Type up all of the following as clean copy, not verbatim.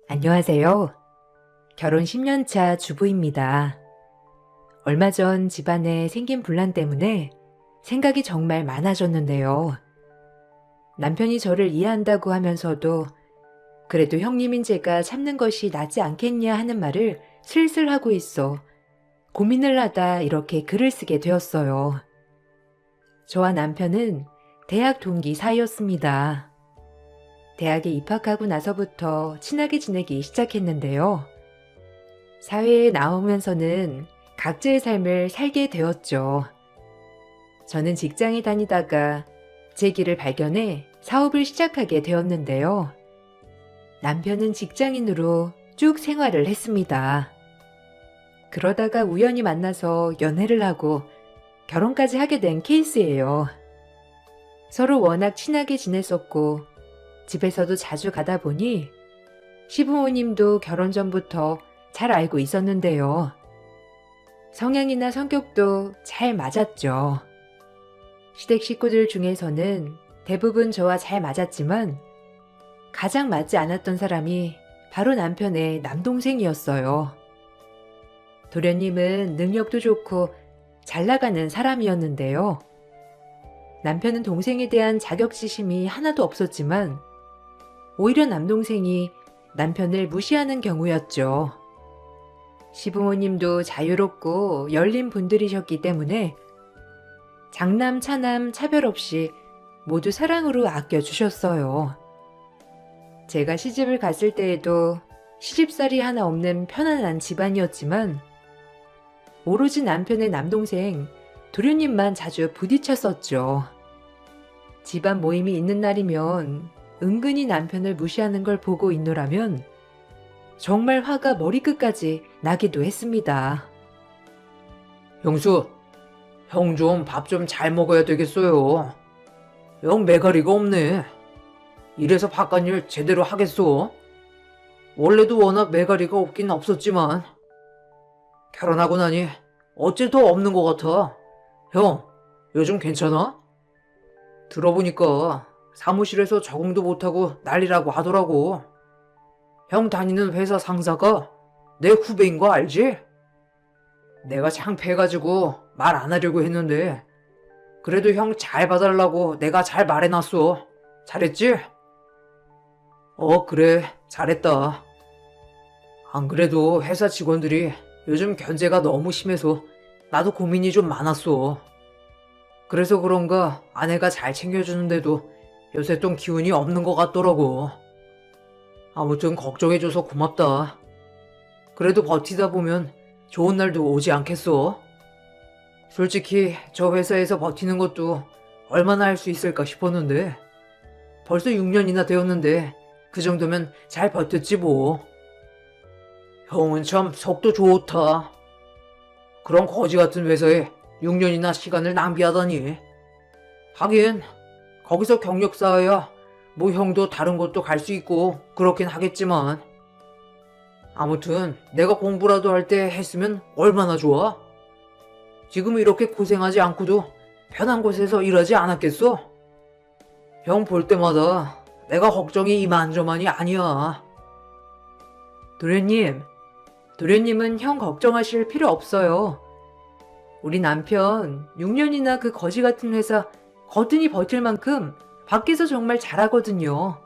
안녕하세요. 결혼 10년 차 주부입니다. 얼마 전 집안에 생긴 분란 때문에 생각이 정말 많아졌는데요. 남편이 저를 이해한다고 하면서도 그래도 형님인 제가 참는 것이 낫지 않겠냐 하는 말을 슬슬 하고 있어 고민을 하다 이렇게 글을 쓰게 되었어요. 저와 남편은 대학 동기 사이였습니다. 대학에 입학하고 나서부터 친하게 지내기 시작했는데요. 사회에 나오면서는 각자의 삶을 살게 되었죠. 저는 직장에 다니다가 제 길을 발견해 사업을 시작하게 되었는데요. 남편은 직장인으로 쭉 생활을 했습니다. 그러다가 우연히 만나서 연애를 하고 결혼까지 하게 된 케이스예요. 서로 워낙 친하게 지냈었고 집에서도 자주 가다 보니 시부모님도 결혼 전부터 잘 알고 있었는데요. 성향이나 성격도 잘 맞았죠. 시댁 식구들 중에서는 대부분 저와 잘 맞았지만 가장 맞지 않았던 사람이 바로 남편의 남동생이었어요. 도련님은 능력도 좋고 잘 나가는 사람이었는데요. 남편은 동생에 대한 자격지심이 하나도 없었지만 오히려 남동생이 남편을 무시하는 경우였죠. 시부모님도 자유롭고 열린 분들이셨기 때문에 장남, 차남 차별 없이 모두 사랑으로 아껴주셨어요. 제가 시집을 갔을 때에도 시집살이 하나 없는 편안한 집안이었지만 오로지 남편의 남동생 도련님만 자주 부딪혔었죠. 집안 모임이 있는 날이면 은근히 남편을 무시하는 걸 보고 있노라면 정말 화가 머리끝까지 나기도 했습니다. 형수, 형 좀 밥 좀 잘 먹어야 되겠어요. 영 매가리가 없네. 이래서 바깥일 제대로 하겠소? 원래도 워낙 매가리가 없긴 없었지만 결혼하고 나니 어째 더 없는 것 같아. 형, 요즘 괜찮아? 들어보니까 사무실에서 적응도 못하고 난리라고 하더라고. 형 다니는 회사 상사가 내 후배인 거 알지? 내가 창피해가지고 말 안 하려고 했는데 그래도 형 잘 봐달라고 내가 잘 말해놨어. 잘했지? 그래, 잘했다. 안 그래도 회사 직원들이 요즘 견제가 너무 심해서 나도 고민이 좀 많았어. 그래서 그런가 아내가 잘 챙겨주는데도 요새 좀 기운이 없는 것 같더라고. 아무튼 걱정해줘서 고맙다. 그래도 버티다 보면 좋은 날도 오지 않겠어? 솔직히 저 회사에서 버티는 것도 얼마나 할 수 있을까 싶었는데 벌써 6년이나 되었는데 그 정도면 잘 버텼지 뭐. 형은 참 속도 좋다. 그런 거지 같은 회사에 6년이나 시간을 낭비하다니. 하긴 거기서 경력 쌓아야 뭐 형도 다른 곳도 갈 수 있고 그렇긴 하겠지만 아무튼 내가 공부라도 할 때 했으면 얼마나 좋아? 지금 이렇게 고생하지 않고도 편한 곳에서 일하지 않았겠어? 형 볼 때마다 내가 걱정이 이만저만이 아니야. 도련님은 형 걱정하실 필요 없어요. 우리 남편 6년이나 그 거지 같은 회사 거뜬히 버틸 만큼 밖에서 정말 잘하거든요.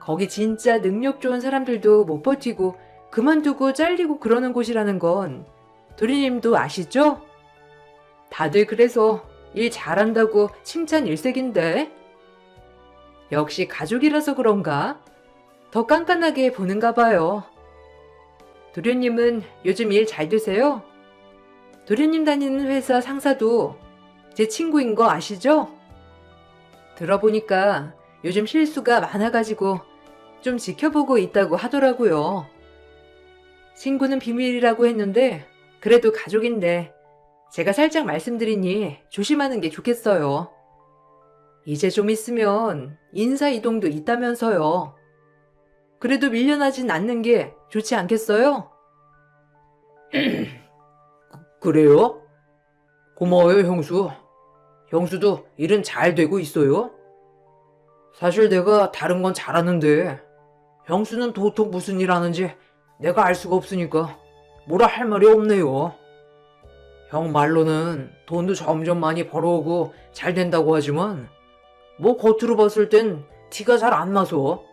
거기 진짜 능력 좋은 사람들도 못 버티고 그만두고 잘리고 그러는 곳이라는 건 도련님도 아시죠? 다들 그래서 일 잘한다고 칭찬 일색인데 역시 가족이라서 그런가? 더 깐깐하게 보는가 봐요. 도련님은 요즘 일 잘 되세요? 도련님 다니는 회사 상사도 제 친구인 거 아시죠? 들어보니까 요즘 실수가 많아가지고 좀 지켜보고 있다고 하더라고요. 친구는 비밀이라고 했는데 그래도 가족인데 제가 살짝 말씀드리니 조심하는 게 좋겠어요. 이제 좀 있으면 인사 이동도 있다면서요. 그래도 밀려나진 않는 게 좋지 않겠어요? 그래요? 고마워요, 형수. 형수도 일은 잘 되고 있어요? 사실 내가 다른 건 잘하는데 형수는 도통 무슨 일 하는지 내가 알 수가 없으니까 뭐라 할 말이 없네요. 형 말로는 돈도 점점 많이 벌어오고 잘 된다고 하지만 뭐 겉으로 봤을 땐 티가 잘 안 나서.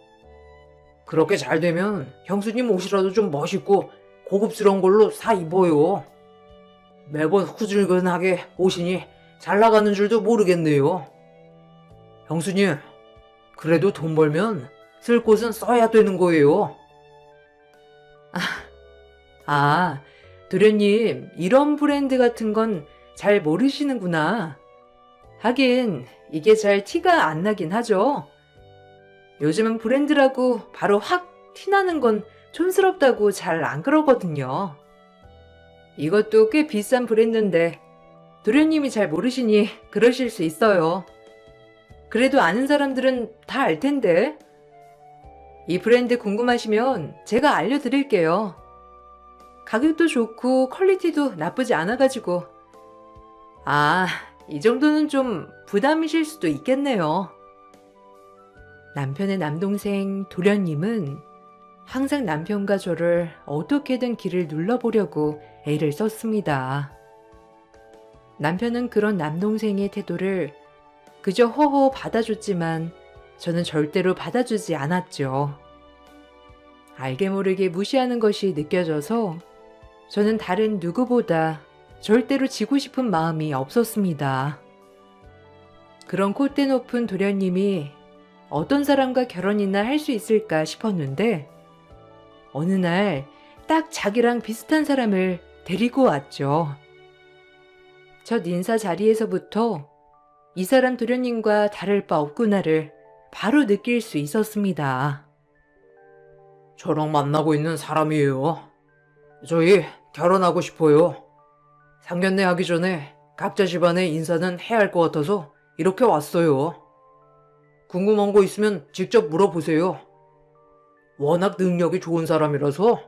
그렇게 잘 되면 형수님 옷이라도 좀 멋있고 고급스러운 걸로 사 입어요. 매번 후줄근하게 오시니 잘 나가는 줄도 모르겠네요. 형수님, 그래도 돈 벌면 쓸 곳은 써야 되는 거예요. 아, 도련님, 이런 브랜드 같은 건 잘 모르시는구나. 하긴, 이게 잘 티가 안 나긴 하죠. 요즘은 브랜드라고 바로 확 티나는 건 촌스럽다고 잘 안 그러거든요. 이것도 꽤 비싼 브랜드인데, 도련님이 잘 모르시니 그러실 수 있어요. 그래도 아는 사람들은 다 알 텐데. 이 브랜드 궁금하시면 제가 알려드릴게요. 가격도 좋고 퀄리티도 나쁘지 않아가지고. 아, 이 정도는 좀 부담이실 수도 있겠네요. 남편의 남동생 도련님은 항상 남편과 저를 어떻게든 길을 눌러보려고 애를 썼습니다. 남편은 그런 남동생의 태도를 그저 허허 받아줬지만 저는 절대로 받아주지 않았죠. 알게 모르게 무시하는 것이 느껴져서 저는 다른 누구보다 절대로 지고 싶은 마음이 없었습니다. 그런 콧대 높은 도련님이 어떤 사람과 결혼이나 할 수 있을까 싶었는데 어느 날 딱 자기랑 비슷한 사람을 데리고 왔죠. 첫 인사 자리에서부터 이 사람 도련님과 다를 바 없구나를 바로 느낄 수 있었습니다. 저랑 만나고 있는 사람이에요. 저희 결혼하고 싶어요. 상견례 하기 전에 각자 집안의 인사는 해야 할 것 같아서 이렇게 왔어요. 궁금한 거 있으면 직접 물어보세요. 워낙 능력이 좋은 사람이라서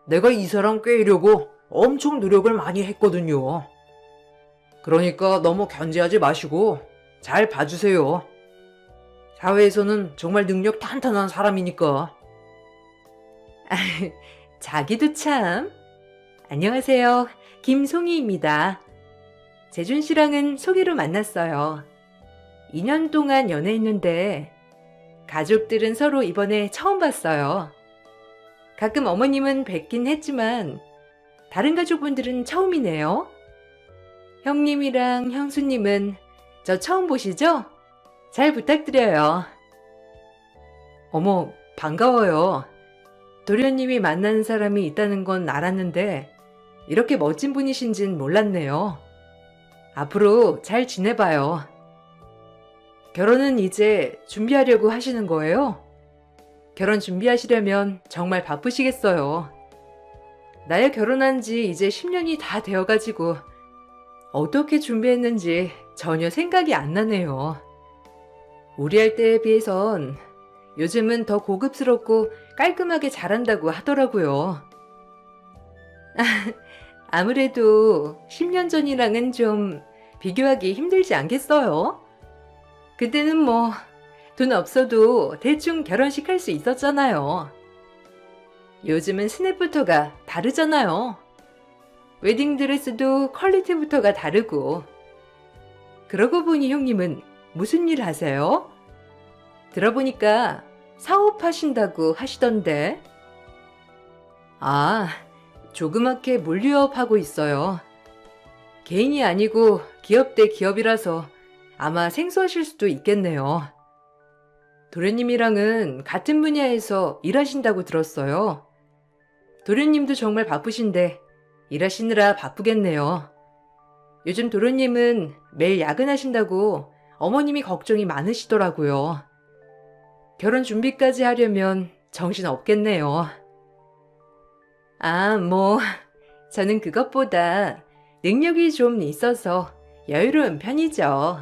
내가 이 사람 꿰려고 엄청 노력을 많이 했거든요. 그러니까 너무 견제하지 마시고 잘 봐주세요. 사회에서는 정말 능력 탄탄한 사람이니까. 자기도 참. 안녕하세요. 김송이입니다. 재준 씨랑은 소개로 만났어요. 2년 동안 연애했는데 가족들은 서로 이번에 처음 봤어요. 가끔 어머님은 뵙긴 했지만 다른 가족분들은 처음이네요. 형님이랑 형수님은 저 처음 보시죠? 잘 부탁드려요. 어머, 반가워요. 도련님이 만나는 사람이 있다는 건 알았는데 이렇게 멋진 분이신진 몰랐네요. 앞으로 잘 지내봐요. 결혼은 이제 준비하려고 하시는 거예요? 결혼 준비하시려면 정말 바쁘시겠어요. 나야 결혼한 지 이제 10년이 다 되어가지고 어떻게 준비했는지 전혀 생각이 안 나네요. 우리 할 때에 비해선 요즘은 더 고급스럽고 깔끔하게 잘한다고 하더라고요. 아무래도 10년 전이랑은 좀 비교하기 힘들지 않겠어요? 그때는 뭐 돈 없어도 대충 결혼식 할 수 있었잖아요. 요즘은 스냅부터가 다르잖아요. 웨딩드레스도 퀄리티부터가 다르고. 그러고 보니 형님은 무슨 일 하세요? 들어보니까 사업하신다고 하시던데. 아, 조그맣게 물류업 하고 있어요. 개인이 아니고 기업 대 기업이라서 아마 생소하실 수도 있겠네요. 도련님이랑은 같은 분야에서 일하신다고 들었어요. 도련님도 정말 바쁘신데 일하시느라 바쁘겠네요. 요즘 도련님은 매일 야근하신다고 어머님이 걱정이 많으시더라고요. 결혼 준비까지 하려면 정신 없겠네요. 아, 뭐, 저는 그것보다 능력이 좀 있어서 여유로운 편이죠.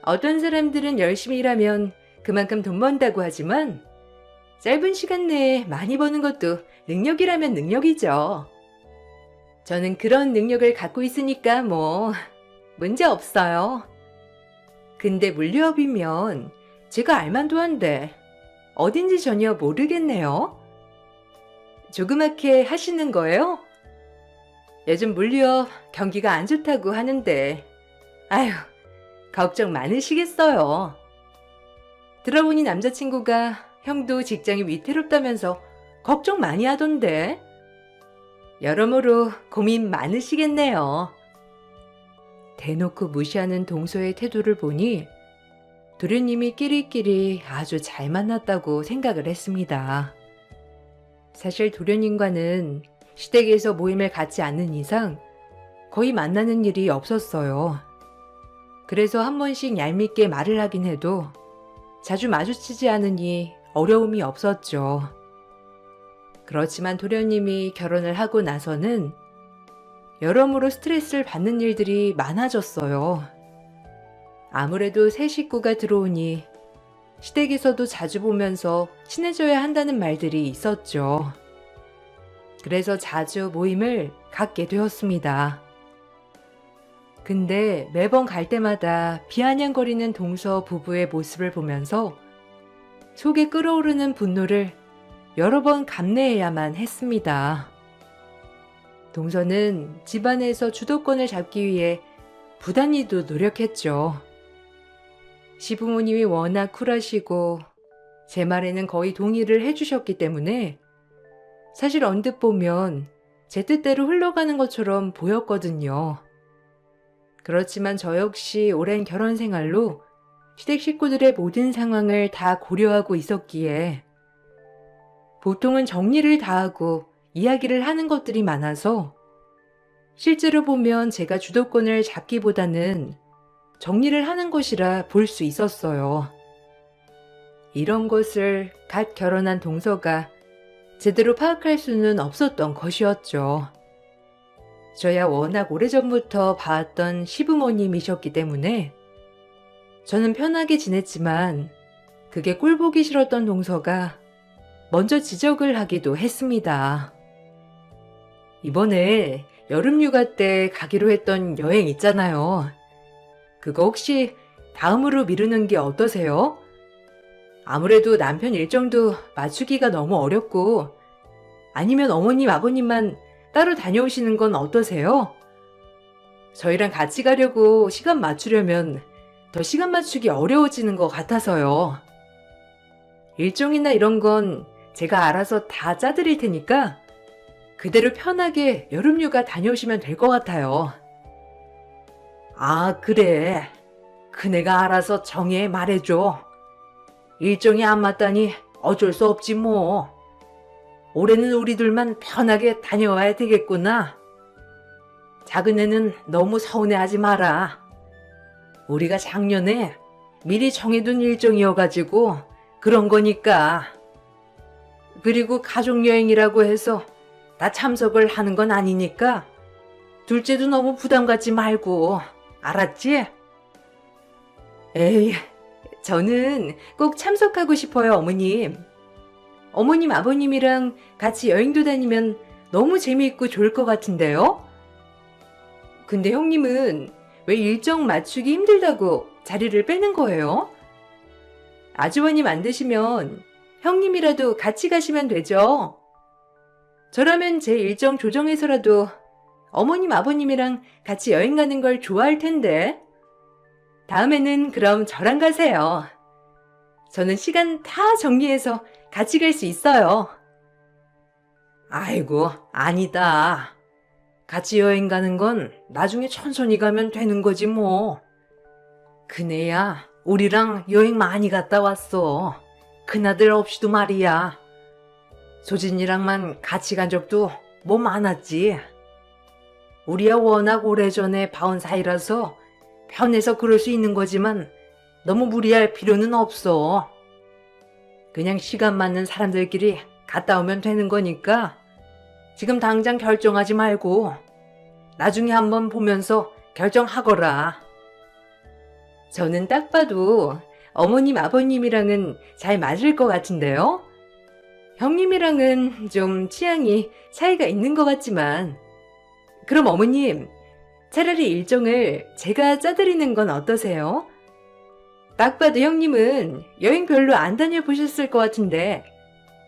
어떤 사람들은 열심히 일하면 그만큼 돈 번다고 하지만 짧은 시간 내에 많이 버는 것도 능력이라면 능력이죠. 저는 그런 능력을 갖고 있으니까 뭐 문제 없어요. 근데 물류업이면 제가 알만도 한데 어딘지 전혀 모르겠네요. 조그맣게 하시는 거예요? 요즘 물류업 경기가 안 좋다고 하는데, 아휴, 걱정 많으시겠어요. 들어보니 남자친구가 형도 직장이 위태롭다면서 걱정 많이 하던데. 여러모로 고민 많으시겠네요. 대놓고 무시하는 동서의 태도를 보니 도련님이 끼리끼리 아주 잘 만났다고 생각을 했습니다. 사실 도련님과는 시댁에서 모임을 갖지 않는 이상 거의 만나는 일이 없었어요. 그래서 한 번씩 얄밉게 말을 하긴 해도 자주 마주치지 않으니 어려움이 없었죠. 그렇지만 도련님이 결혼을 하고 나서는 여러모로 스트레스를 받는 일들이 많아졌어요. 아무래도 새 식구가 들어오니 시댁에서도 자주 보면서 친해져야 한다는 말들이 있었죠. 그래서 자주 모임을 갖게 되었습니다. 근데 매번 갈 때마다 비아냥거리는 동서 부부의 모습을 보면서 속에 끓어오르는 분노를 여러 번 감내해야만 했습니다. 동서는 집안에서 주도권을 잡기 위해 부단히도 노력했죠. 시부모님이 워낙 쿨하시고 제 말에는 거의 동의를 해주셨기 때문에 사실 언뜻 보면 제 뜻대로 흘러가는 것처럼 보였거든요. 그렇지만 저 역시 오랜 결혼 생활로 시댁 식구들의 모든 상황을 다 고려하고 있었기에 보통은 정리를 다하고 이야기를 하는 것들이 많아서 실제로 보면 제가 주도권을 잡기보다는 정리를 하는 것이라 볼 수 있었어요. 이런 것을 갓 결혼한 동서가 제대로 파악할 수는 없었던 것이었죠. 저야 워낙 오래전부터 봐왔던 시부모님이셨기 때문에 저는 편하게 지냈지만 그게 꼴보기 싫었던 동서가 먼저 지적을 하기도 했습니다. 이번에 여름휴가 때 가기로 했던 여행 있잖아요. 그거 혹시 다음으로 미루는 게 어떠세요? 아무래도 남편 일정도 맞추기가 너무 어렵고 아니면 어머님, 아버님만 따로 다녀오시는 건 어떠세요? 저희랑 같이 가려고 시간 맞추려면 더 시간 맞추기 어려워지는 것 같아서요. 일정이나 이런 건 제가 알아서 다 짜드릴 테니까 그대로 편하게 여름휴가 다녀오시면 될 것 같아요. 아, 그래. 그네가 알아서 정해 말해줘. 일정이 안 맞다니 어쩔 수 없지 뭐. 올해는 우리들만 편하게 다녀와야 되겠구나. 작은 애는 너무 서운해하지 마라. 우리가 작년에 미리 정해둔 일정이어가지고 그런 거니까. 그리고 가족여행이라고 해서 다 참석을 하는 건 아니니까 둘째도 너무 부담 갖지 말고, 알았지? 에이, 저는 꼭 참석하고 싶어요, 어머님. 어머님, 아버님이랑 같이 여행도 다니면 너무 재미있고 좋을 것 같은데요? 근데 형님은 왜 일정 맞추기 힘들다고 자리를 빼는 거예요? 아주버님 안 되시면 형님이라도 같이 가시면 되죠. 저라면 제 일정 조정해서라도 어머님, 아버님이랑 같이 여행 가는 걸 좋아할 텐데. 다음에는 그럼 저랑 가세요. 저는 시간 다 정리해서 같이 갈 수 있어요. 아이고, 아니다. 같이 여행 가는 건 나중에 천천히 가면 되는 거지 뭐. 그네야 우리랑 여행 많이 갔다 왔어. 큰아들 없이도 말이야. 소진이랑만 같이 간 적도 뭐 많았지. 우리야 워낙 오래전에 봐온 사이라서 편해서 그럴 수 있는 거지만 너무 무리할 필요는 없어. 그냥 시간 맞는 사람들끼리 갔다 오면 되는 거니까 지금 당장 결정하지 말고 나중에 한번 보면서 결정하거라. 저는 딱 봐도 어머님, 아버님이랑은 잘 맞을 것 같은데요? 형님이랑은 좀 취향이 차이가 있는 것 같지만 그럼 어머님, 차라리 일정을 제가 짜드리는 건 어떠세요? 딱 봐도 형님은 여행 별로 안 다녀보셨을 것 같은데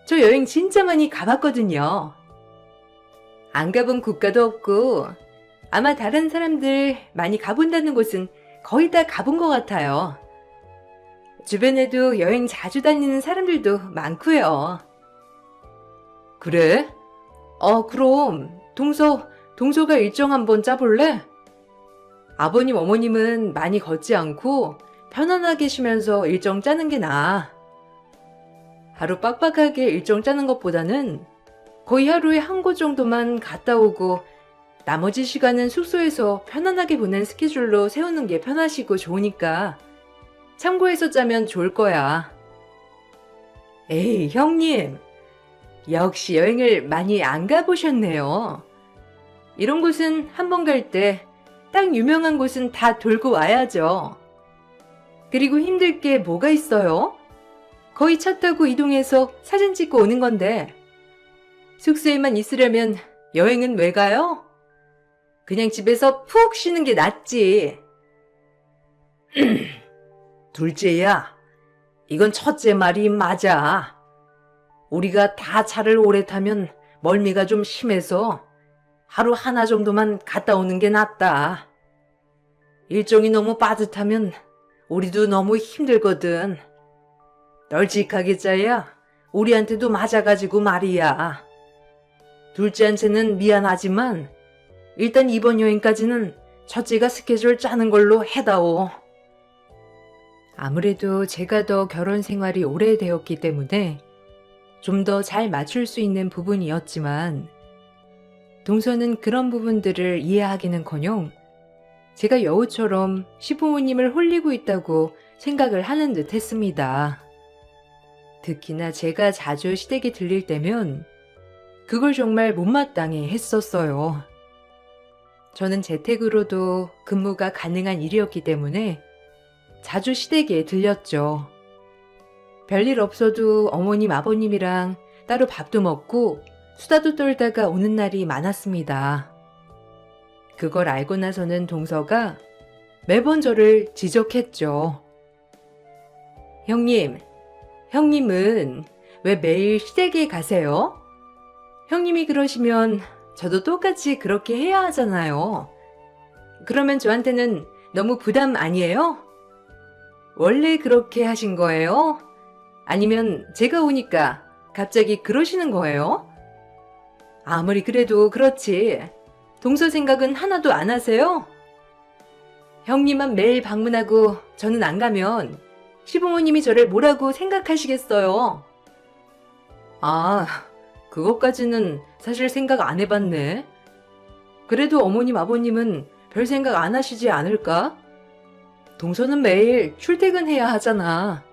저 여행 진짜 많이 가봤거든요. 안 가본 국가도 없고 아마 다른 사람들 많이 가본다는 곳은 거의 다 가본 것 같아요. 주변에도 여행 자주 다니는 사람들도 많고요. 그래? 그럼 동서가 일정 한번 짜볼래? 아버님 어머님은 많이 걷지 않고 편안하게 쉬면서 일정 짜는 게 나아. 하루 빡빡하게 일정 짜는 것보다는 거의 하루에 한 곳 정도만 갔다 오고 나머지 시간은 숙소에서 편안하게 보낸 스케줄로 세우는 게 편하시고 좋으니까 참고해서 짜면 좋을 거야. 에이, 형님. 역시 여행을 많이 안 가보셨네요. 이런 곳은 한 번 갈 때 딱 유명한 곳은 다 돌고 와야죠. 그리고 힘들 게 뭐가 있어요? 거의 차 타고 이동해서 사진 찍고 오는 건데 숙소에만 있으려면 여행은 왜 가요? 그냥 집에서 푹 쉬는 게 낫지. 둘째야, 이건 첫째 말이 맞아. 우리가 다 차를 오래 타면 멀미가 좀 심해서 하루 하나 정도만 갔다 오는 게 낫다. 일정이 너무 빠듯하면 우리도 너무 힘들거든. 널찍하게 짜야 우리한테도 맞아가지고 말이야. 둘째한테는 미안하지만 일단 이번 여행까지는 첫째가 스케줄 짜는 걸로 해다오. 아무래도 제가 더 결혼 생활이 오래되었기 때문에 좀 더 잘 맞출 수 있는 부분이었지만 동서는 그런 부분들을 이해하기는커녕 제가 여우처럼 시부모님을 홀리고 있다고 생각을 하는 듯 했습니다. 특히나 제가 자주 시댁에 들릴 때면 그걸 정말 못마땅해 했었어요. 저는 재택으로도 근무가 가능한 일이었기 때문에 자주 시댁에 들렸죠. 별일 없어도 어머님, 아버님이랑 따로 밥도 먹고 수다도 떨다가 오는 날이 많았습니다. 그걸 알고 나서는 동서가 매번 저를 지적했죠. 형님은 왜 매일 시댁에 가세요? 형님이 그러시면 저도 똑같이 그렇게 해야 하잖아요. 그러면 저한테는 너무 부담 아니에요? 원래 그렇게 하신 거예요? 아니면 제가 오니까 갑자기 그러시는 거예요? 아무리 그래도 그렇지. 동서 생각은 하나도 안 하세요? 형님만 매일 방문하고 저는 안 가면 시부모님이 저를 뭐라고 생각하시겠어요? 아, 그것까지는 사실 생각 안 해봤네. 그래도 어머님, 아버님은 별 생각 안 하시지 않을까? 동서는 매일 출퇴근해야 하잖아.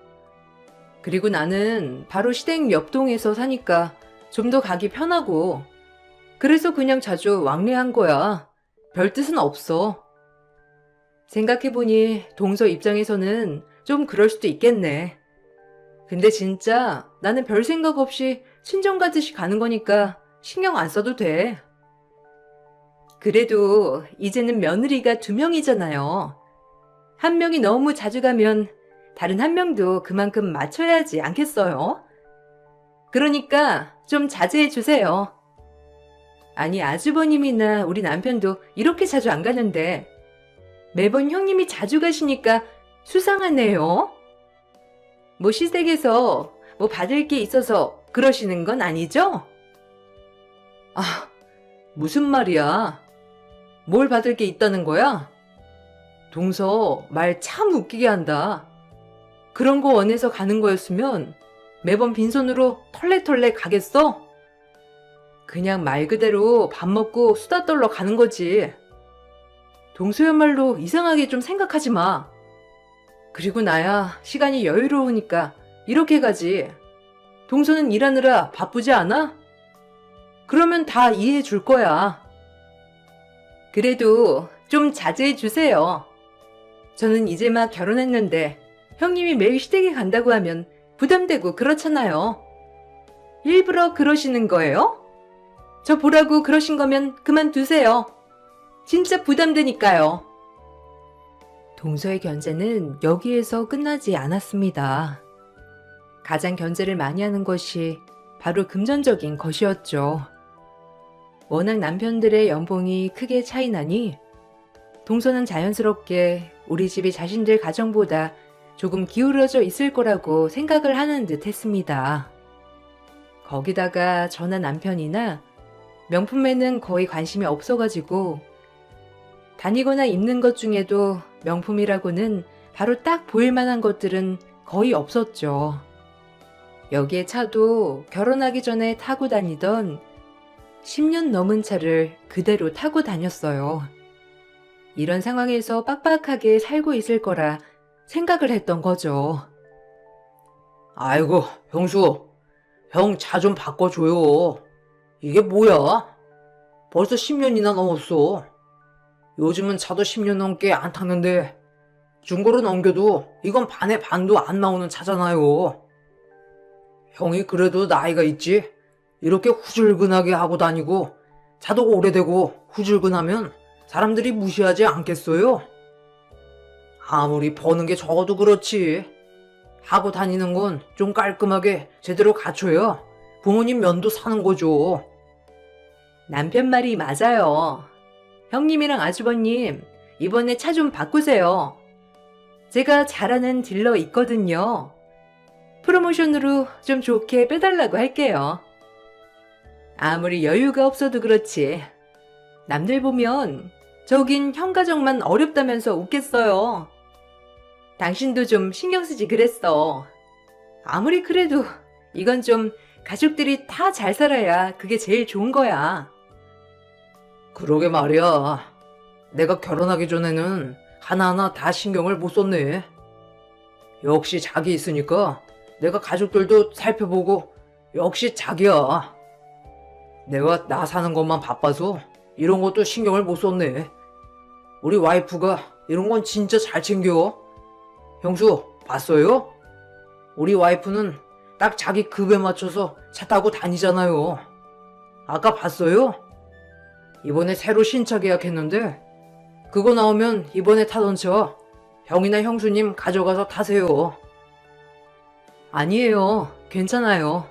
그리고 나는 바로 시댁 옆동에서 사니까 좀 더 가기 편하고 그래서 그냥 자주 왕래한 거야. 별 뜻은 없어. 생각해보니 동서 입장에서는 좀 그럴 수도 있겠네. 근데 진짜 나는 별 생각 없이 친정 가듯이 가는 거니까 신경 안 써도 돼. 그래도 이제는 며느리가 2명이잖아요. 한 명이 너무 자주 가면 다른 한 명도 그만큼 맞춰야 하지 않겠어요? 그러니까 좀 자제해 주세요. 아니, 아주버님이나 우리 남편도 이렇게 자주 안 가는데 매번 형님이 자주 가시니까 수상하네요. 뭐 시댁에서 뭐 받을 게 있어서 그러시는 건 아니죠? 아, 무슨 말이야? 뭘 받을 게 있다는 거야? 동서 말 참 웃기게 한다. 그런 거 원해서 가는 거였으면 매번 빈손으로 털레털레 가겠어? 그냥 말 그대로 밥 먹고 수다 떨러 가는 거지. 동서야말로 이상하게 좀 생각하지 마. 그리고 나야 시간이 여유로우니까 이렇게 가지. 동서는 일하느라 바쁘지 않아? 그러면 다 이해해 줄 거야. 그래도 좀 자제해 주세요. 저는 이제 막 결혼했는데 형님이 매일 시댁에 간다고 하면 부담되고 그렇잖아요. 일부러 그러시는 거예요? 저 보라고 그러신 거면 그만두세요. 진짜 부담되니까요. 동서의 견제는 여기에서 끝나지 않았습니다. 가장 견제를 많이 하는 것이 바로 금전적인 것이었죠. 워낙 남편들의 연봉이 크게 차이 나니 동서는 자연스럽게 우리 집이 자신들 가정보다 조금 기울어져 있을 거라고 생각을 하는 듯 했습니다. 거기다가 저나 남편이나 명품에는 거의 관심이 없어가지고 다니거나 입는 것 중에도 명품이라고는 바로 딱 보일 만한 것들은 거의 없었죠. 여기에 차도 결혼하기 전에 타고 다니던 10년 넘은 차를 그대로 타고 다녔어요. 이런 상황에서 빡빡하게 살고 있을 거라 생각을 했던 거죠. 아이고, 형수. 형 차 좀 바꿔줘요. 이게 뭐야? 벌써 10년이나 넘었어. 요즘은 차도 10년 넘게 안 탔는데 중고로 넘겨도 이건 반의 반도 안 나오는 차잖아요. 형이 그래도 나이가 있지? 이렇게 후줄근하게 하고 다니고 차도 오래되고 후줄근하면 사람들이 무시하지 않겠어요? 아무리 버는 게 적어도 그렇지. 하고 다니는 건 좀 깔끔하게 제대로 갖춰야 부모님 면도 사는 거죠. 남편 말이 맞아요. 형님이랑 아주버님, 이번에 차 좀 바꾸세요. 제가 잘 아는 딜러 있거든요. 프로모션으로 좀 좋게 빼달라고 할게요. 아무리 여유가 없어도 그렇지. 남들 보면 저긴 형 가정만 어렵다면서 웃겠어요. 당신도 좀 신경 쓰지 그랬어. 아무리 그래도 이건 좀 가족들이 다 잘 살아야 그게 제일 좋은 거야. 그러게 말이야. 내가 결혼하기 전에는 하나하나 다 신경을 못 썼네. 역시 자기 있으니까 내가 가족들도 살펴보고 역시 자기야. 내가 나 사는 것만 바빠서 이런 것도 신경을 못 썼네. 우리 와이프가 이런 건 진짜 잘 챙겨. 형수, 봤어요? 우리 와이프는 딱 자기 급에 맞춰서 차 타고 다니잖아요. 아까 봤어요? 이번에 새로 신차 계약했는데 그거 나오면 이번에 타던 차 형이나 형수님 가져가서 타세요. 아니에요. 괜찮아요.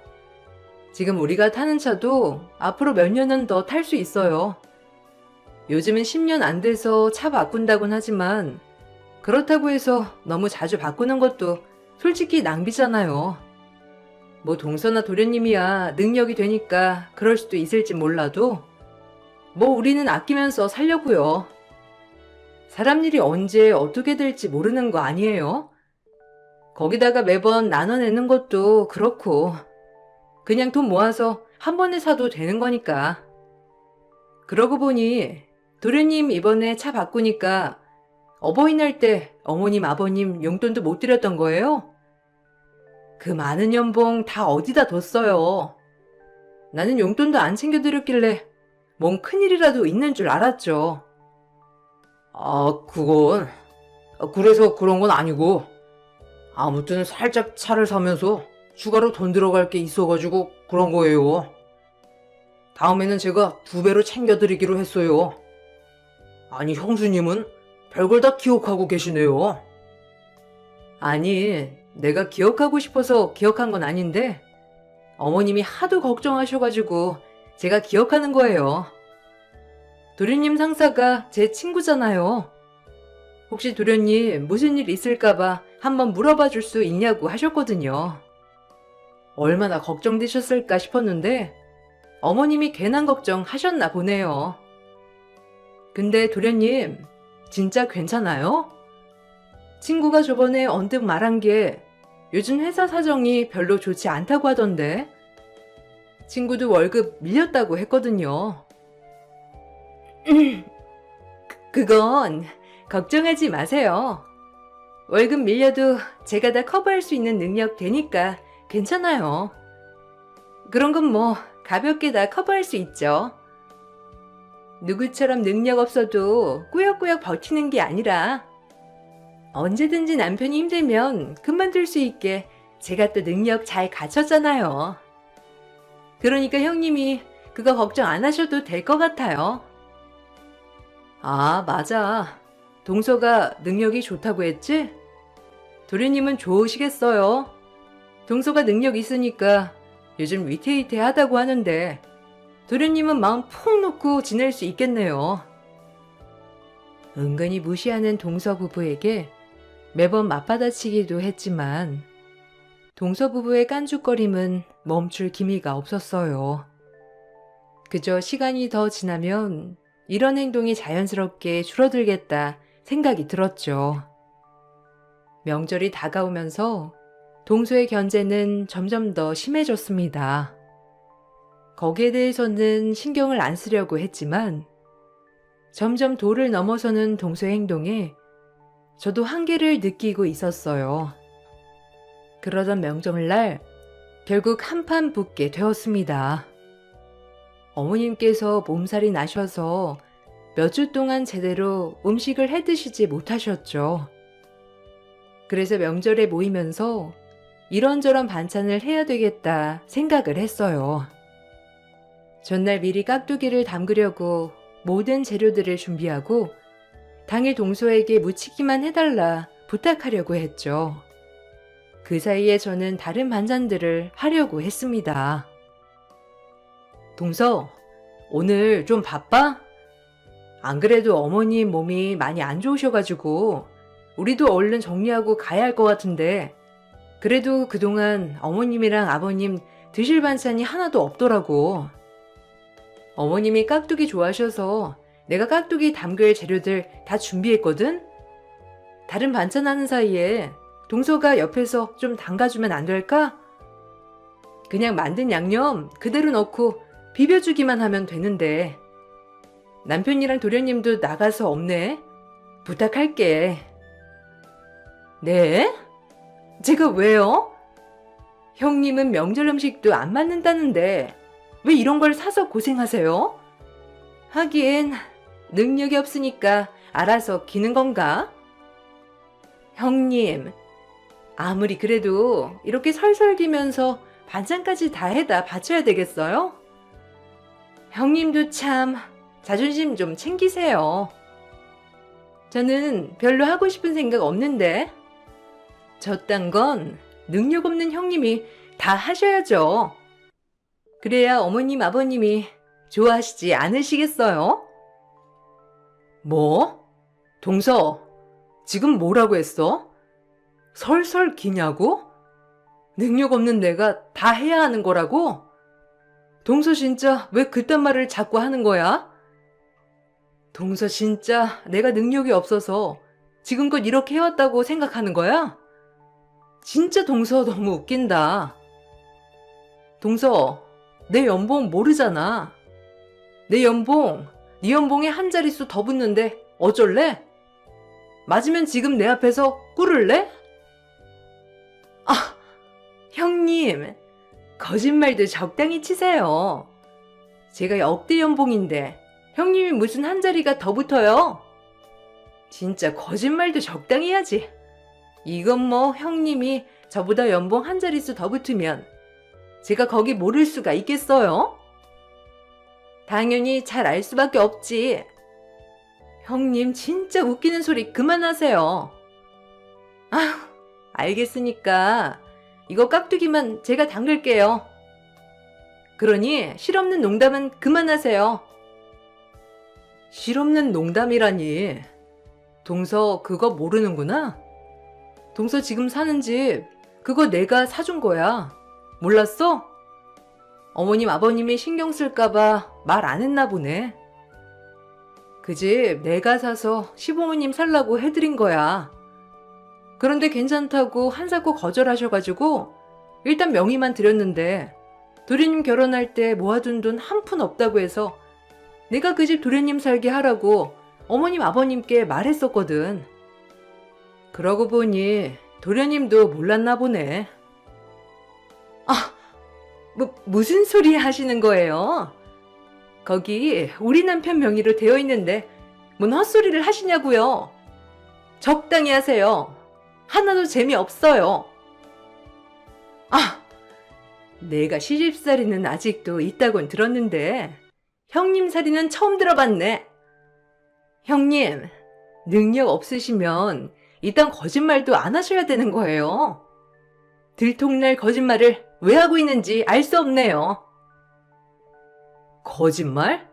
지금 우리가 타는 차도 앞으로 몇 년은 더 탈 수 있어요. 요즘은 10년 안 돼서 차 바꾼다곤 하지만 그렇다고 해서 너무 자주 바꾸는 것도 솔직히 낭비잖아요. 뭐 동서나 도련님이야 능력이 되니까 그럴 수도 있을지 몰라도 뭐 우리는 아끼면서 살려고요. 사람 일이 언제 어떻게 될지 모르는 거 아니에요? 거기다가 매번 나눠내는 것도 그렇고 그냥 돈 모아서 한 번에 사도 되는 거니까. 그러고 보니 도련님 이번에 차 바꾸니까 어버이날 때 어머님 아버님 용돈도 못 드렸던 거예요? 그 많은 연봉 다 어디다 뒀어요? 나는 용돈도 안 챙겨드렸길래 뭔 큰일이라도 있는 줄 알았죠. 그건 그래서 그런 건 아니고 아무튼 살짝 차를 사면서 추가로 돈 들어갈 게 있어가지고 그런 거예요. 다음에는 제가 2배로 챙겨드리기로 했어요. 아니, 형수님은 별걸 다 기억하고 계시네요. 아니, 내가 기억하고 싶어서 기억한 건 아닌데 어머님이 하도 걱정하셔가지고 제가 기억하는 거예요. 도련님 상사가 제 친구잖아요. 혹시 도련님 무슨 일 있을까봐 한번 물어봐 줄 수 있냐고 하셨거든요. 얼마나 걱정되셨을까 싶었는데 어머님이 괜한 걱정 하셨나 보네요. 근데 도련님 진짜 괜찮아요? 친구가 저번에 언뜻 말한 게 요즘 회사 사정이 별로 좋지 않다고 하던데 친구도 월급 밀렸다고 했거든요. 그건 걱정하지 마세요. 월급 밀려도 제가 다 커버할 수 있는 능력 되니까 괜찮아요. 그런 건 뭐 가볍게 다 커버할 수 있죠. 누구처럼 능력 없어도 꾸역꾸역 버티는 게 아니라 언제든지 남편이 힘들면 그만둘 수 있게 제가 또 능력 잘 갖췄잖아요. 그러니까 형님이 그거 걱정 안 하셔도 될 것 같아요. 아, 맞아. 동서가 능력이 좋다고 했지? 도련님은 좋으시겠어요. 동서가 능력 있으니까 요즘 위태위태하다고 하는데 도련님은 마음 푹 놓고 지낼 수 있겠네요. 은근히 무시하는 동서 부부에게 매번 맞받아치기도 했지만 동서 부부의 깐죽거림은 멈출 기미가 없었어요. 그저 시간이 더 지나면 이런 행동이 자연스럽게 줄어들겠다 생각이 들었죠. 명절이 다가오면서 동서의 견제는 점점 더 심해졌습니다. 거기에 대해서는 신경을 안 쓰려고 했지만 점점 도를 넘어서는 동서의 행동에 저도 한계를 느끼고 있었어요. 그러던 명절날 결국 한판 붙게 되었습니다. 어머님께서 몸살이 나셔서 몇 주 동안 제대로 음식을 해 드시지 못하셨죠. 그래서 명절에 모이면서 이런저런 반찬을 해야 되겠다 생각을 했어요. 전날 미리 깍두기를 담그려고 모든 재료들을 준비하고 당일 동서에게 무치기만 해달라 부탁하려고 했죠. 그 사이에 저는 다른 반찬들을 하려고 했습니다. 동서, 오늘 좀 바빠? 안 그래도 어머님 몸이 많이 안 좋으셔가지고 우리도 얼른 정리하고 가야 할 것 같은데 그래도 그동안 어머님이랑 아버님 드실 반찬이 하나도 없더라고. 어머님이 깍두기 좋아하셔서 내가 깍두기 담글 재료들 다 준비했거든? 다른 반찬 하는 사이에 동서가 옆에서 좀 담가주면 안 될까? 그냥 만든 양념 그대로 넣고 비벼주기만 하면 되는데. 남편이랑 도련님도 나가서 없네. 부탁할게. 네? 제가 왜요? 형님은 명절 음식도 안 맞는다는데 왜 이런 걸 사서 고생하세요? 하긴 능력이 없으니까 알아서 기는 건가? 형님, 아무리 그래도 이렇게 설설 기면서 반찬까지 다 해다 바쳐야 되겠어요? 형님도 참 자존심 좀 챙기세요. 저는 별로 하고 싶은 생각 없는데 저딴 건 능력 없는 형님이 다 하셔야죠. 그래야 어머님 아버님이 좋아하시지 않으시겠어요? 뭐? 동서, 지금 뭐라고 했어? 설설 기냐고? 능력 없는 내가 다 해야 하는 거라고? 동서 진짜 왜 그딴 말을 자꾸 하는 거야? 동서 진짜 내가 능력이 없어서 지금껏 이렇게 해왔다고 생각하는 거야? 진짜 동서 너무 웃긴다. 동서, 내 연봉 모르잖아. 내 연봉, 네 연봉에 한 자릿수 더 붙는데 어쩔래? 맞으면 지금 내 앞에서 꿇을래? 아, 형님, 거짓말도 적당히 치세요. 제가 역대 연봉인데 형님이 무슨 한 자리가 더 붙어요? 진짜 거짓말도 적당히 해야지. 이건 뭐 형님이 저보다 연봉 한 자릿수 더 붙으면 제가 거기 모를 수가 있겠어요? 당연히 잘 알 수밖에 없지. 형님 진짜 웃기는 소리 그만하세요. 아휴, 알겠으니까 이거 깍두기만 제가 담글게요. 그러니 실없는 농담은 그만하세요. 실없는 농담이라니. 동서 그거 모르는구나? 동서 지금 사는 집 그거 내가 사준 거야. 몰랐어? 어머님 아버님이 신경 쓸까봐 말 안 했나 보네. 그 집 내가 사서 시부모님 살라고 해드린 거야. 그런데 괜찮다고 한사코 거절하셔가지고 일단 명의만 드렸는데 도련님 결혼할 때 모아둔 돈 한 푼 없다고 해서 내가 그 집 도련님 살게 하라고 어머님 아버님께 말했었거든. 그러고 보니 도련님도 몰랐나 보네. 아, 무슨 소리 하시는 거예요? 거기 우리 남편 명의로 되어 있는데 뭔 헛소리를 하시냐고요. 적당히 하세요. 하나도 재미없어요. 아, 내가 시집살이는 아직도 있다곤 들었는데 형님 살이는 처음 들어봤네. 형님, 능력 없으시면 일단 거짓말도 안 하셔야 되는 거예요. 들통날 거짓말을 왜 하고 있는지 알 수 없네요. 거짓말?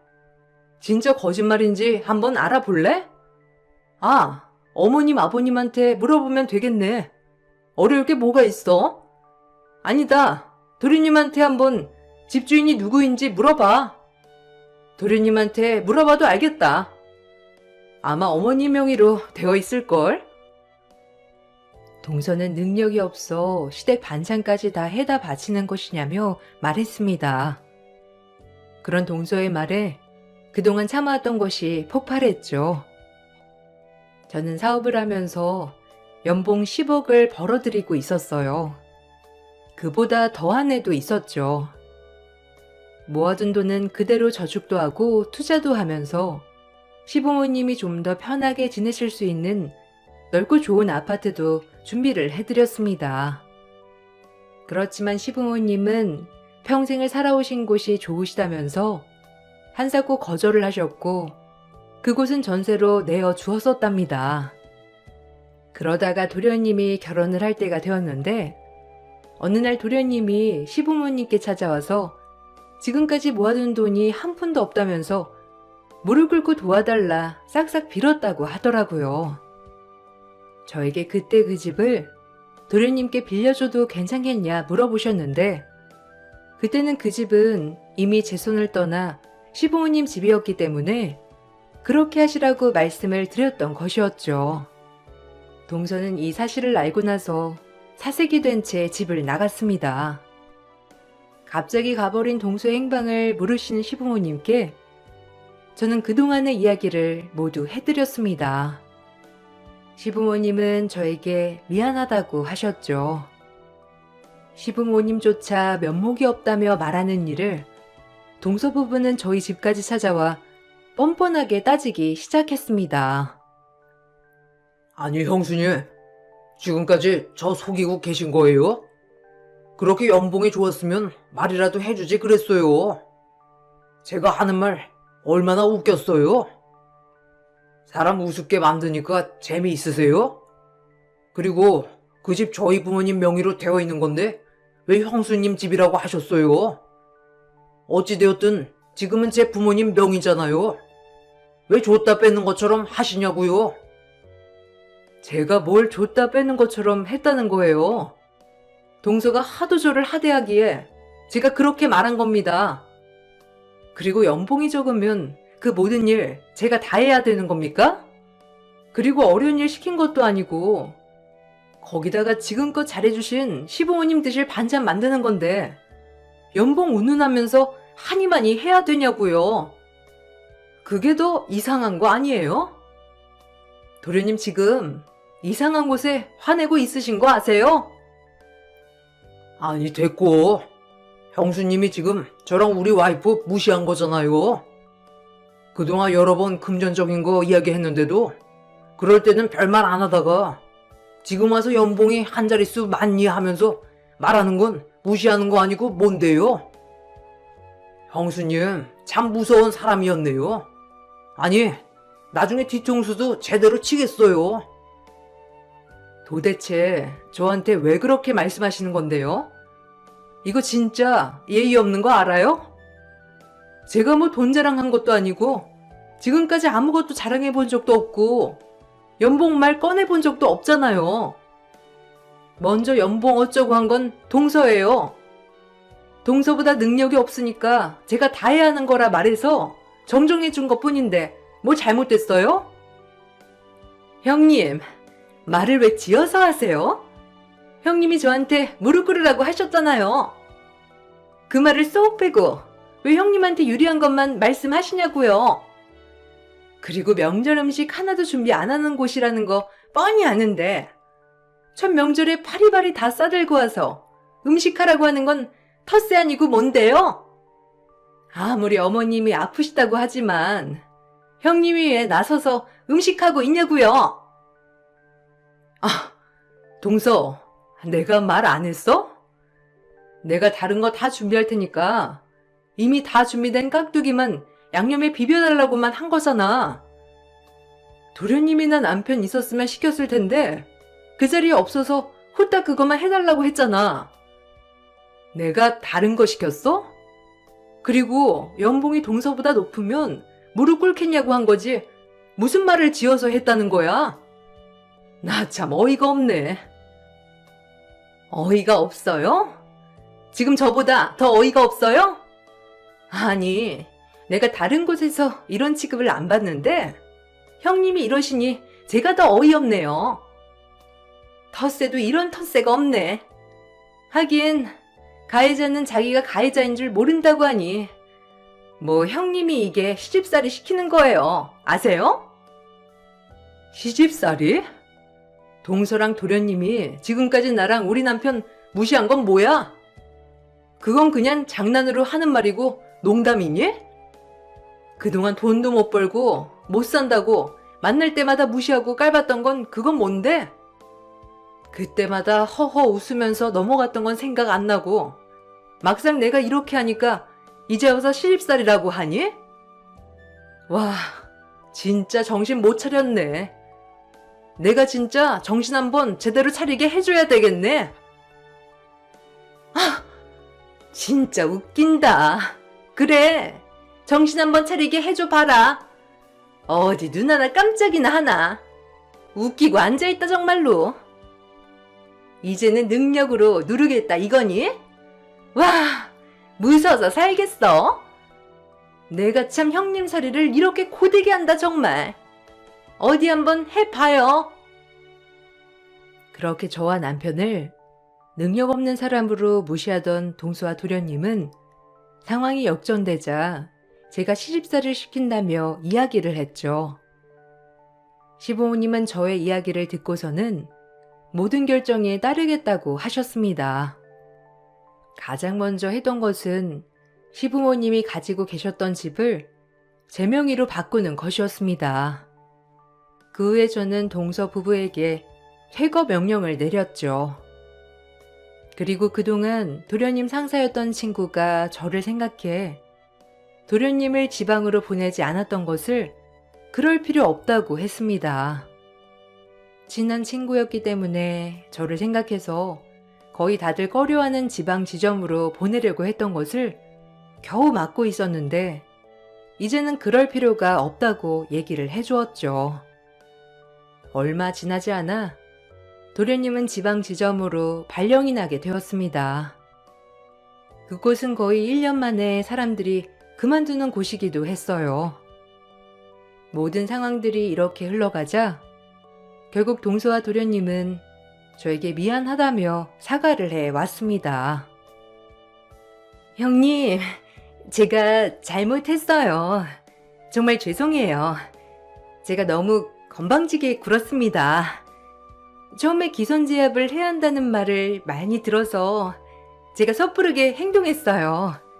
진짜 거짓말인지 한번 알아볼래? 아, 어머님, 아버님한테 물어보면 되겠네. 어려울 게 뭐가 있어? 아니다. 도련님한테 한번 집주인이 누구인지 물어봐. 도련님한테 물어봐도 알겠다. 아마 어머니 명의로 되어 있을걸? 동서는 능력이 없어 시댁 반찬까지 다 해다 바치는 것이냐며 말했습니다. 그런 동서의 말에 그동안 참아왔던 것이 폭발했죠. 저는 사업을 하면서 연봉 10억을 벌어들이고 있었어요. 그보다 더한 해도 있었죠. 모아둔 돈은 그대로 저축도 하고 투자도 하면서 시부모님이 좀 더 편하게 지내실 수 있는 넓고 좋은 아파트도 준비를 해드렸습니다. 그렇지만 시부모님은 평생을 살아오신 곳이 좋으시다면서 한사코 거절을 하셨고 그곳은 전세로 내어 주었었답니다. 그러다가 도련님이 결혼을 할 때가 되었는데 어느 날 도련님이 시부모님께 찾아와서 지금까지 모아둔 돈이 한 푼도 없다면서 무릎 꿇고 도와달라 싹싹 빌었다고 하더라고요. 저에게 그때 그 집을 도련님께 빌려줘도 괜찮겠냐 물어보셨는데 그때는 그 집은 이미 제 손을 떠나 시부모님 집이었기 때문에 그렇게 하시라고 말씀을 드렸던 것이었죠. 동서는 이 사실을 알고 나서 사색이 된 채 집을 나갔습니다. 갑자기 가버린 동서의 행방을 물으시는 시부모님께 저는 그동안의 이야기를 모두 해드렸습니다. 시부모님은 저에게 미안하다고 하셨죠. 시부모님조차 면목이 없다며 말하는 일을 동서 부부는 저희 집까지 찾아와 뻔뻔하게 따지기 시작했습니다. 아니, 형수님. 지금까지 저 속이고 계신 거예요? 그렇게 연봉이 좋았으면 말이라도 해주지 그랬어요. 제가 하는 말 얼마나 웃겼어요? 사람 우습게 만드니까 재미있으세요? 그리고 그 집 저희 부모님 명의로 되어 있는 건데 왜 형수님 집이라고 하셨어요? 어찌되었든 지금은 제 부모님 명의잖아요. 왜 줬다 뺏는 것처럼 하시냐고요? 제가 뭘 줬다 빼는 것처럼 했다는 거예요. 동서가 하도 저를 하대하기에 제가 그렇게 말한 겁니다. 그리고 연봉이 적으면 그 모든 일 제가 다 해야 되는 겁니까? 그리고 어려운 일 시킨 것도 아니고 거기다가 지금껏 잘해주신 시부모님 드실 반찬 만드는 건데 연봉 운운하면서 하니마니 해야 되냐고요. 그게 더 이상한 거 아니에요? 도련님 지금 이상한 곳에 화내고 있으신 거 아세요? 아니, 됐고. 형수님이 지금 저랑 우리 와이프 무시한 거잖아요. 그동안 여러 번 금전적인 거 이야기했는데도 그럴 때는 별말 안 하다가 지금 와서 연봉이 한 자릿수 많니 하면서 말하는 건 무시하는 거 아니고 뭔데요? 형수님 참 무서운 사람이었네요. 아니, 나중에 뒤통수도 제대로 치겠어요. 도대체 저한테 왜 그렇게 말씀하시는 건데요? 이거 진짜 예의 없는 거 알아요? 제가 뭐 돈 자랑한 것도 아니고 지금까지 아무것도 자랑해 본 적도 없고 연봉 말 꺼내 본 적도 없잖아요. 먼저 연봉 어쩌고 한 건 동서예요. 동서보다 능력이 없으니까 제가 다 해야 하는 거라 말해서 정정해 준 것뿐인데 뭐 잘못됐어요? 형님, 말을 왜 지어서 하세요? 형님이 저한테 무릎 꿇으라고 하셨잖아요. 그 말을 쏙 빼고 왜 형님한테 유리한 것만 말씀하시냐고요. 그리고 명절 음식 하나도 준비 안 하는 곳이라는 거 뻔히 아는데 첫 명절에 파리바리 다 싸들고 와서 음식하라고 하는 건 텃세 아니고 뭔데요? 아무리 어머님이 아프시다고 하지만 형님이 왜 나서서 음식하고 있냐고요? 아, 동서, 내가 말 안 했어? 내가 다른 거 다 준비할 테니까 이미 다 준비된 깍두기만 양념에 비벼달라고만 한 거잖아. 도련님이나 남편 있었으면 시켰을 텐데 그 자리에 없어서 후딱 그것만 해달라고 했잖아. 내가 다른 거 시켰어? 그리고 연봉이 동서보다 높으면 무릎 꿇겠냐고 한 거지 무슨 말을 지어서 했다는 거야? 나 참 어이가 없네. 어이가 없어요? 지금 저보다 더 어이가 없어요? 아니, 내가 다른 곳에서 이런 취급을 안 받는데 형님이 이러시니 제가 더 어이없네요. 텃세도 이런 텃세가 없네. 하긴 가해자는 자기가 가해자인 줄 모른다고 하니 뭐 형님이 이게 시집살이 시키는 거예요. 아세요? 시집살이? 동서랑 도련님이 지금까지 나랑 우리 남편 무시한 건 뭐야? 그건 그냥 장난으로 하는 말이고 농담이니? 그동안 돈도 못 벌고 못 산다고 만날 때마다 무시하고 깔봤던 건 그건 뭔데? 그때마다 허허 웃으면서 넘어갔던 건 생각 안 나고 막상 내가 이렇게 하니까 이제 와서 시집살이라고 하니? 와, 진짜 정신 못 차렸네. 내가 진짜 정신 한번 제대로 차리게 해줘야 되겠네. 아, 진짜 웃긴다. 그래, 정신 한번 차리게 해줘 봐라. 어디 눈 하나 깜짝이나 하나. 웃기고 앉아있다 정말로. 이제는 능력으로 누르겠다 이거니? 와, 무서워서 살겠어. 내가 참 형님 살이를 이렇게 고되게 한다 정말. 어디 한번 해봐요. 그렇게 저와 남편을 능력 없는 사람으로 무시하던 동수와 도련님은 상황이 역전되자 제가 시집살이를 시킨다며 이야기를 했죠. 시부모님은 저의 이야기를 듣고서는 모든 결정에 따르겠다고 하셨습니다. 가장 먼저 했던 것은 시부모님이 가지고 계셨던 집을 제 명의로 바꾸는 것이었습니다. 그 후에 저는 동서 부부에게 퇴거 명령을 내렸죠. 그리고 그동안 도련님 상사였던 친구가 저를 생각해 도련님을 지방으로 보내지 않았던 것을 그럴 필요 없다고 했습니다. 친한 친구였기 때문에 저를 생각해서 거의 다들 꺼려하는 지방 지점으로 보내려고 했던 것을 겨우 막고 있었는데 이제는 그럴 필요가 없다고 얘기를 해주었죠. 얼마 지나지 않아 도련님은 지방 지점으로 발령이 나게 되었습니다. 그곳은 거의 1년 만에 사람들이 그만두는 곳이기도 했어요. 모든 상황들이 이렇게 흘러가자 결국 동서와 도련님은 저에게 미안하다며 사과를 해 왔습니다. 형님, 제가 잘못했어요. 정말 죄송해요. 제가 너무 건방지게 굴었습니다. 처음에 기선제압을 해야 한다는 말을 많이 들어서 제가 섣부르게 행동했어요.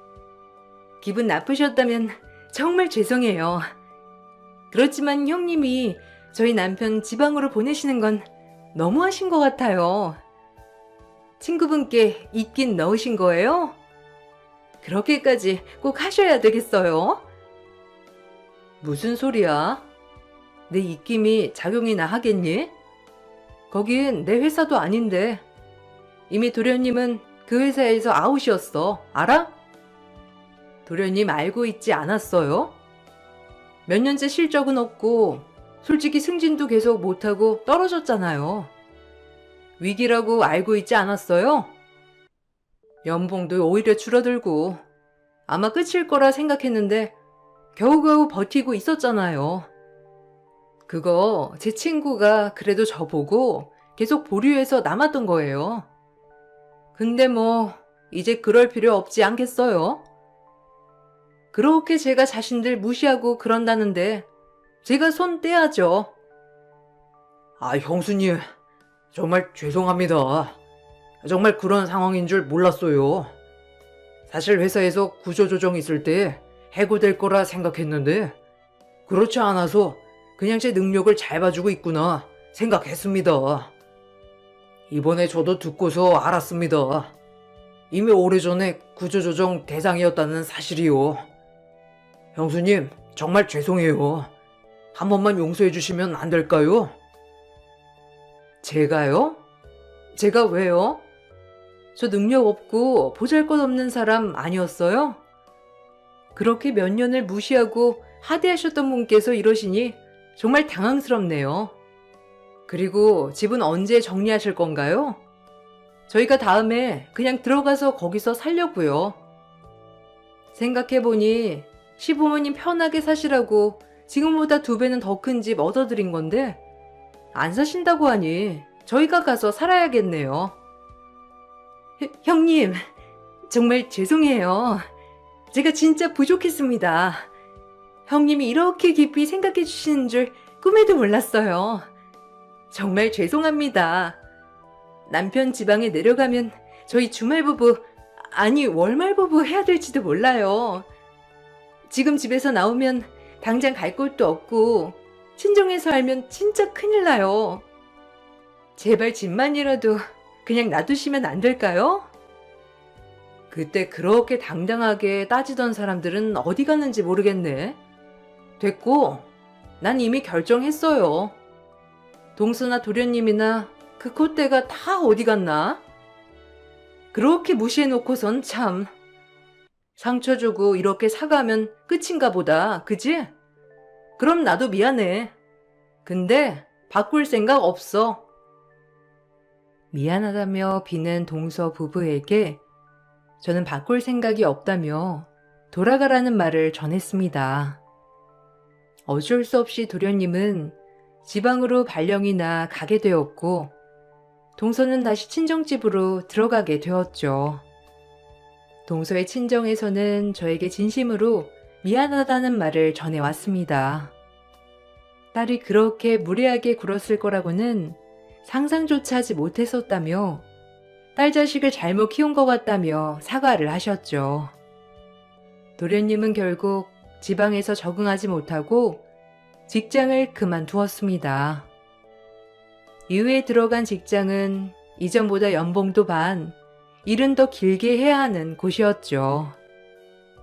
기분 나쁘셨다면 정말 죄송해요. 그렇지만 형님이 저희 남편 지방으로 보내시는 건 너무하신 것 같아요. 친구분께 입긴 넣으신 거예요? 그렇게까지 꼭 하셔야 되겠어요? 무슨 소리야? 내 입김이 작용이나 하겠니? 거긴 내 회사도 아닌데 이미 도련님은 그 회사에서 아웃이었어. 알아? 도련님 알고 있지 않았어요? 몇 년째 실적은 없고 솔직히 승진도 계속 못하고 떨어졌잖아요. 위기라고 알고 있지 않았어요? 연봉도 오히려 줄어들고 아마 끝일 거라 생각했는데 겨우겨우 버티고 있었잖아요. 그거 제 친구가 그래도 저보고 계속 보류해서 남았던 거예요. 근데 뭐 이제 그럴 필요 없지 않겠어요? 그렇게 제가 자신들 무시하고 그런다는데 제가 손 떼야죠. 아, 형수님, 정말 죄송합니다. 정말 그런 상황인 줄 몰랐어요. 사실 회사에서 구조조정 있을 때 해고될 거라 생각했는데 그렇지 않아서 그냥 제 능력을 잘 봐주고 있구나 생각했습니다. 이번에 저도 듣고서 알았습니다. 이미 오래전에 구조조정 대상이었다는 사실이요. 형수님, 정말 죄송해요. 한 번만 용서해 주시면 안 될까요? 제가요? 제가 왜요? 저 능력 없고 보잘것없는 사람 아니었어요? 그렇게 몇 년을 무시하고 하대하셨던 분께서 이러시니 정말 당황스럽네요. 그리고 집은 언제 정리하실 건가요? 저희가 다음에 그냥 들어가서 거기서 살려고요. 생각해보니 시부모님 편하게 사시라고 지금보다 2배는 더 큰 집 얻어드린 건데 안 사신다고 하니 저희가 가서 살아야겠네요. 형님, 정말 죄송해요. 제가 진짜 부족했습니다. 형님이 이렇게 깊이 생각해 주시는 줄 꿈에도 몰랐어요. 정말 죄송합니다. 남편 지방에 내려가면 저희 주말부부, 아니 월말부부 해야 될지도 몰라요. 지금 집에서 나오면 당장 갈 곳도 없고 친정에서 알면 진짜 큰일 나요. 제발 집만이라도 그냥 놔두시면 안 될까요? 그때 그렇게 당당하게 따지던 사람들은 어디 갔는지 모르겠네. 됐고, 난 이미 결정했어요. 동서나 도련님이나 그 콧대가 다 어디 갔나? 그렇게 무시해놓고선 참. 상처 주고 이렇게 사과하면 끝인가 보다, 그지? 그럼 나도 미안해. 근데 바꿀 생각 없어. 미안하다며 비는 동서 부부에게 저는 바꿀 생각이 없다며 돌아가라는 말을 전했습니다. 어쩔 수 없이 도련님은 지방으로 발령이나 가게 되었고 동서는 다시 친정집으로 들어가게 되었죠. 동서의 친정에서는 저에게 진심으로 미안하다는 말을 전해왔습니다. 딸이 그렇게 무례하게 굴었을 거라고는 상상조차 하지 못했었다며 딸 자식을 잘못 키운 것 같다며 사과를 하셨죠. 도련님은 결국 지방에서 적응하지 못하고 직장을 그만두었습니다. 이후에 들어간 직장은 이전보다 연봉도 반, 일은 더 길게 해야 하는 곳이었죠.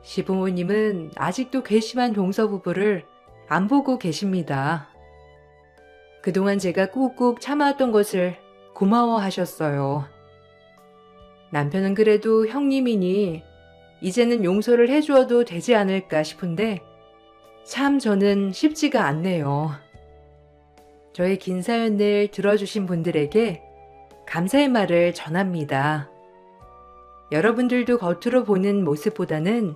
시부모님은 아직도 괘씸한 동서 부부를 안 보고 계십니다. 그동안 제가 꾹꾹 참아왔던 것을 고마워하셨어요. 남편은 그래도 형님이니 이제는 용서를 해주어도 되지 않을까 싶은데 참 저는 쉽지가 않네요. 저의 긴 사연을 들어주신 분들에게 감사의 말을 전합니다. 여러분들도 겉으로 보는 모습보다는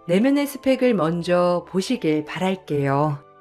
내면의 스펙을 먼저 보시길 바랄게요.